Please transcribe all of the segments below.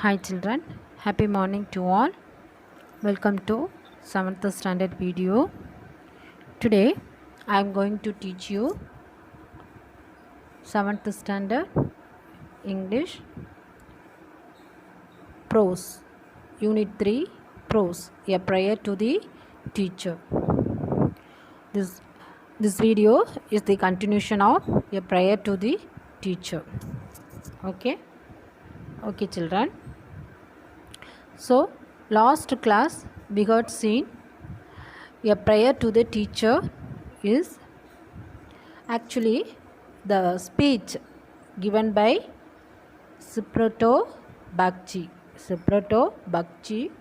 Hi children, happy morning to all. Welcome to 7th standard video. Today I am going to teach you 7th standard English prose, unit 3 prose, a prayer to the teacher. This video is the continuation of a prayer to the teacher. Okay children. So last class we got seen a prayer to the teacher is actually the speech given by Std Vii. Std Vii,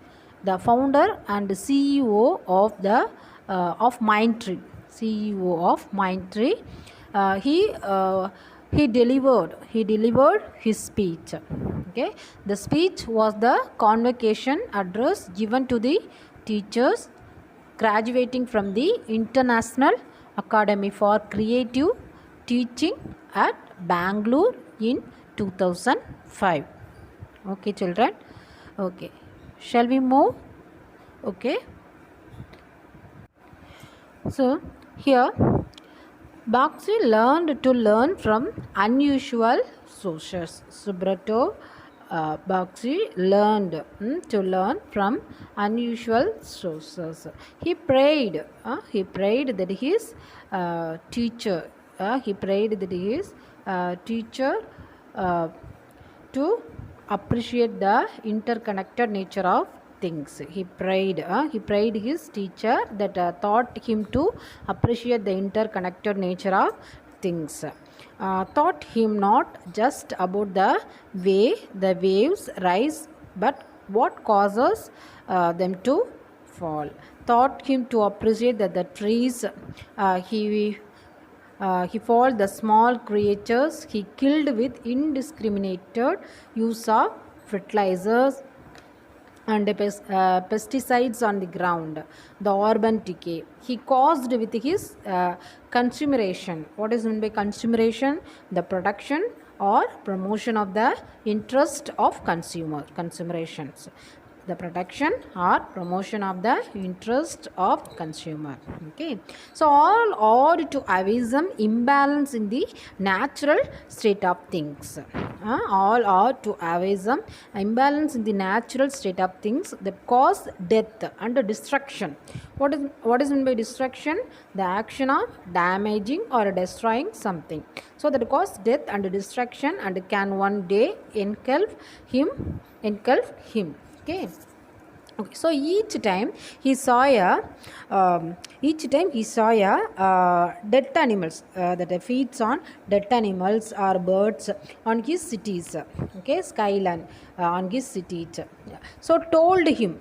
the founder and CEO of the Matric. CEO of Matric. He delivered his speech. Okay, the speech was the convocation address given to the teachers graduating from the International Academy for Creative Teaching at Bangalore in 2005. Okay children. Okay, shall we move? Okay, so here Bakshi learned to learn from unusual sources. Std Bakshi learned to learn from unusual sources. He prayed that his teacher to appreciate the interconnected nature of things. He prayed his teacher that taught him to appreciate the interconnected nature of things. Taught him not just about the way the waves rise, but what causes them to fall. Taught him to appreciate that the trees he fought the small creatures he killed with indiscriminate use of fertilizers and pesticides on the ground, the urban decay he caused with his consumeration. What is meant by consumeration? The production or promotion of the interest of consumerations. The production or promotion of the interest of consumer. Okay, so all ought to avoid some imbalance in the natural state of things. All ought to avoid some imbalance in the natural state of things that cause death and destruction. What is meant by destruction? The action of damaging or destroying something. So that cause death and destruction and can one day engulf him. Okay. So each time he saw dead animals that feeds on dead animals or birds on his cities. Okay, skyline on his cities. So told him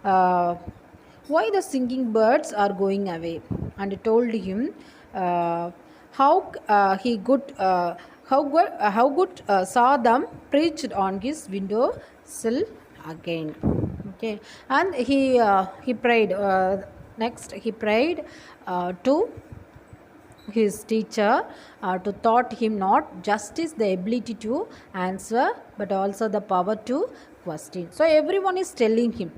why the singing birds are going away, and told him how good saw them preached on his window sill again. Okay, and he prayed next he prayed to his teacher to taught him not just is the ability to answer but also the power to question. So everyone is telling him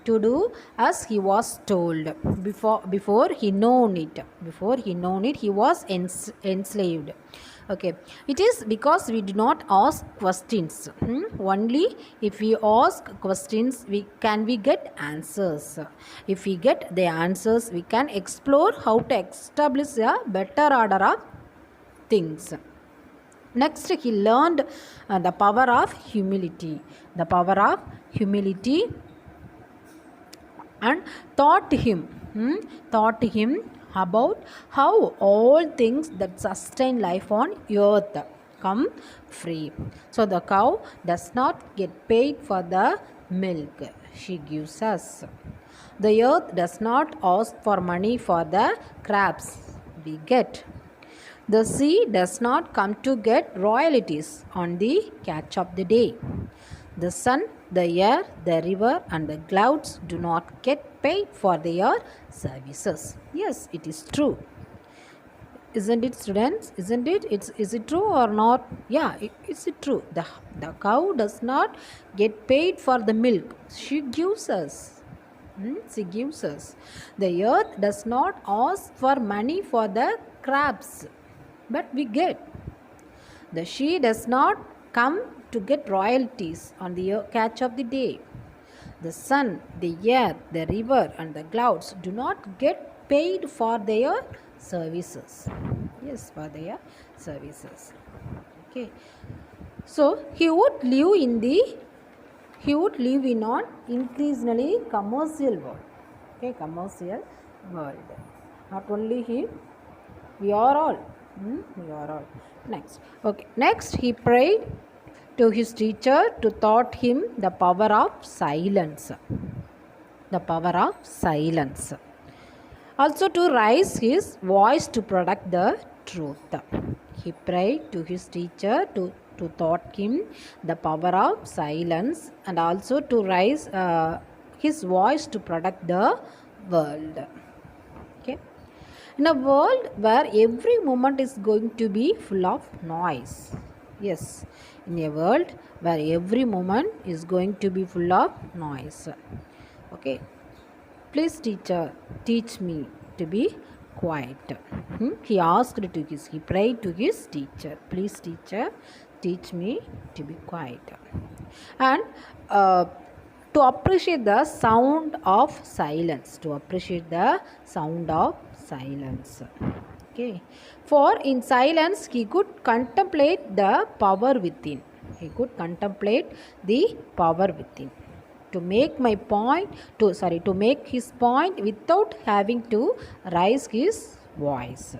to do as he was told. Before he known it he was enslaved. Okay, it is because we do not ask questions. Only if we ask questions we get answers. If we get the answers, we can explore how to establish a better order of things. Next, he learned the power of humility. And taught him about how all things that sustain life on earth come free. So the cow does not get paid for the milk she gives us. The earth does not ask for money for the crops we get. The sea does not come to get royalties on the catch of the day. The sun, the air, the river and the clouds do not get paid for their services. Yes, it is true. Isn't it, students? Isn't it? Is it true or not? Yeah, it's true. The cow does not get paid for the milk she gives us. She gives us. The earth does not ask for money for the crabs, but we get. The she does not come to get royalties on the catch of the day. The sun, the air, the river, and the clouds do not get paid for their services. Yes, for their services. Okay. So he would live in an increasingly commercial world. Okay, commercial world. Not only he, we are all. We are all. Next. Okay. Next, he prayed to his teacher to taught him the power of silence. The power of silence. Also to raise his voice to protect the truth. He prayed to his teacher to taught him the power of silence and also to raise his voice to protect the world. Okay. In a world where every moment is going to be full of noise. Yes, in a world where every moment is going to be full of noise. Okay. Please, teacher, teach me to be quiet. He prayed to his teacher. Please, teacher, teach me to be quiet. And to appreciate the sound of silence. To appreciate the sound of silence. Okay. For in silence, he could contemplate the power within. He could contemplate the power within. To make his point without having to raise his voice.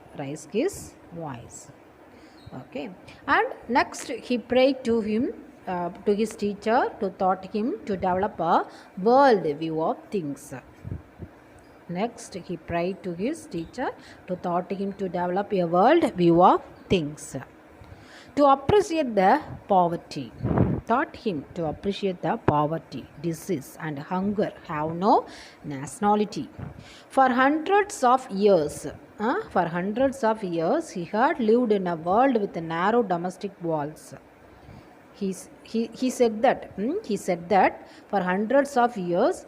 Okay. And next he prayed to him, to his teacher, to taught him to develop a world view of things. Next he prayed to his teacher to taught him to develop a world view of things. To appreciate the poverty. Taught him to appreciate the poverty, disease and hunger have no nationality. For hundreds of years, he had lived in a world with narrow domestic walls. He said that for hundreds of years,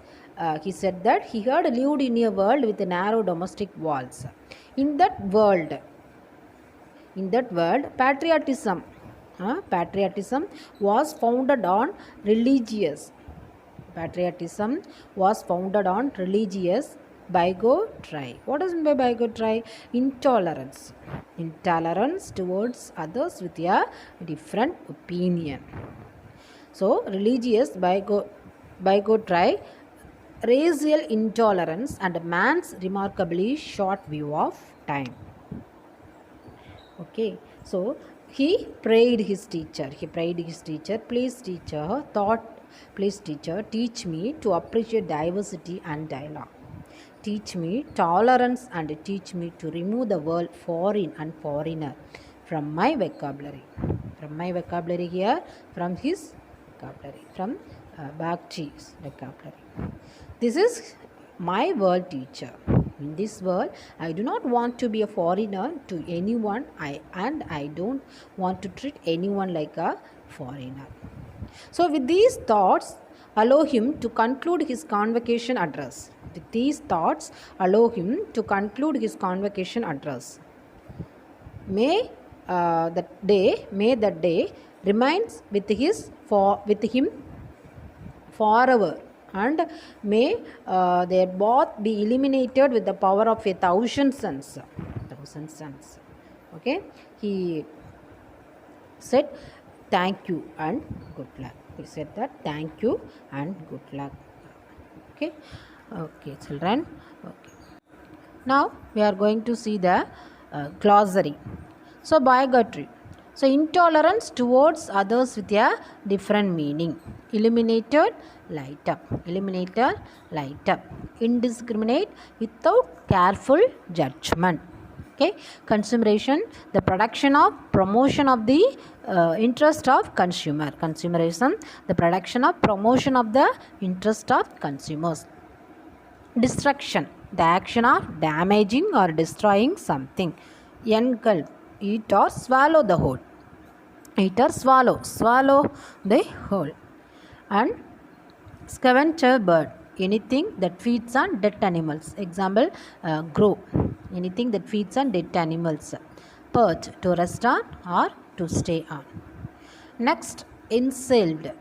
he said that he had lived in a world with narrow domestic walls. In that world, patriotism was founded on religious bigotry. What does mean by bigotry? Intolerance towards others with a different opinion. So religious bigotry, racial intolerance and man's remarkably short view of time. Okay, so he prayed his teacher. Please teacher, teach me to appreciate diversity and dialogue. Teach me tolerance and teach me to remove the word foreign and foreigner from my vocabulary. From his vocabulary. From Bhakti's vocabulary. This is my world, teacher. In this world, I do not want to be a foreigner to anyone, and I don't want to treat anyone like a foreigner. So with these thoughts, allow him to conclude his convocation address. May that day remains with him forever, and may they both be illuminated with the power of 1,000 suns. Okay, he said thank you and good luck. He said that thank you and good luck. Okay, children. Okay. Now we are going to see the glossary. So bigotry. So intolerance towards others with a different meaning. Illuminated, light up. Indiscriminate, without careful judgment. Okay. Consumeration, the production of promotion of the interest of consumer. Consumerism, the production of promotion of the interest of consumers. Destruction, the action of damaging or destroying something. Engulf, eat or swallow the whole. Eat or swallow, swallow the whole. And scavenger bird, anything that feeds on dead animals. Example, grow, anything that feeds on dead animals. Perch, to rest on or to stay on. Next, enslaved,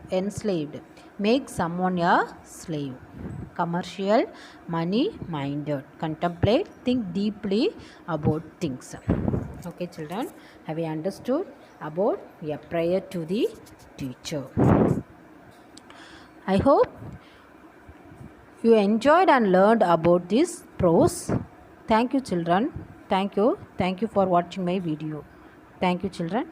make someone a slave. Commercial, money minded, contemplate, think deeply about things. Okay children, have you understood about a prayer to the teacher? I hope you enjoyed and learned about this prose. Thank you children. Thank you for watching my video. Thank you children.